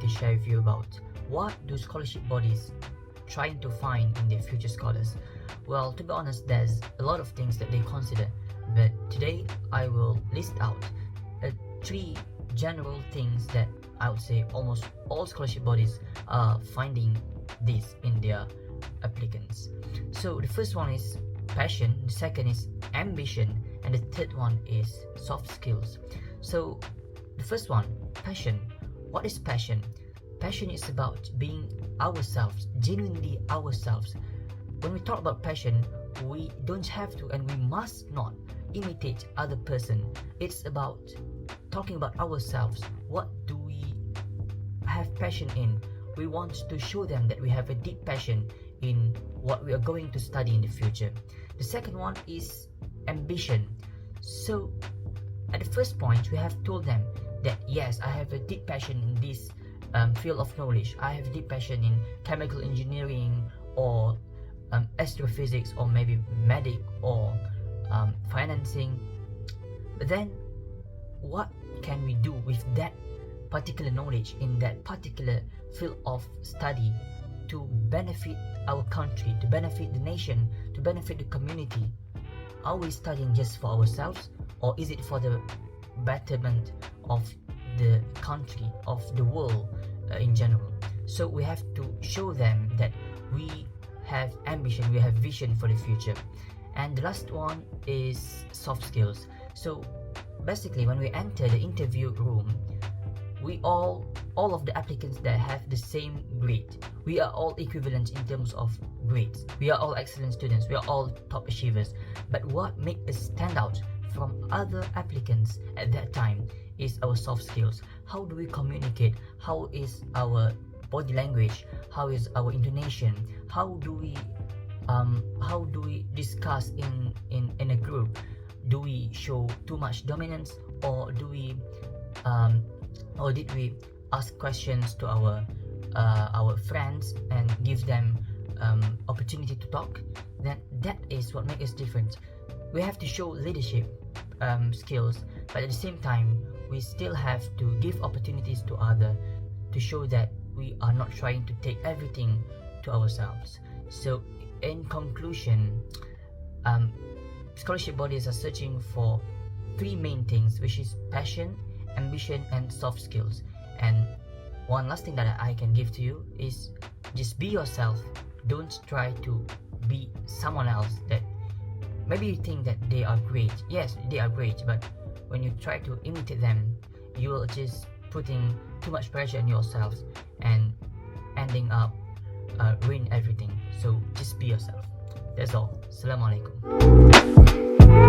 to share with you about what do scholarship bodies trying to find in their future scholars. Well, to be honest, there's a lot of things that they consider, but today I will list out three general things that I would say almost all scholarship bodies are finding this in their applicants. So the first one is passion, the second is ambition, and the third one is soft skills. So the first one, passion. What is passion? Passion is about being ourselves, genuinely ourselves. When we talk about passion, we don't have to and we must not imitate other person. It's about talking about ourselves. What do we have passion in? We want to show them that we have a deep passion in what we are going to study in the future. The second one is ambition. So at the first point, we have told them that yes, I have a deep passion in this field of knowledge. I have a deep passion in chemical engineering or astrophysics or maybe medic or financing. But then what can we do with that particular knowledge in that particular field of study to benefit our country, to benefit the nation, to benefit the community? Are we studying just for ourselves, or is it for the betterment of the country, of the world in general? So we have to show them that we have ambition, we have vision for the future. And the last one is soft skills. So basically, when we enter the interview room, we all of the applicants that have the same grade, we are all equivalent in terms of grades. We are all excellent students, we are all top achievers. But what makes us stand out from other applicants at that time is our soft skills. How do we communicate? How is our body language? How is our intonation? How do we discuss in a group? Do we show too much dominance, or do we or did we ask questions to our friends and give them opportunity to talk? Then that is what makes us different. We have to show leadership skills, but at the same time we still have to give opportunities to others to show that we are not trying to take everything to ourselves. So in conclusion, scholarship bodies are searching for three main things, which is passion, ambition, and soft skills. And one last thing that I can give to you is just be yourself. Don't try to be someone else that maybe you think that they are great. Yes, they are great, but when you try to imitate them, you will just putting too much pressure on yourself and ending up ruin everything. So just be yourself. That's all. Assalamualaikum.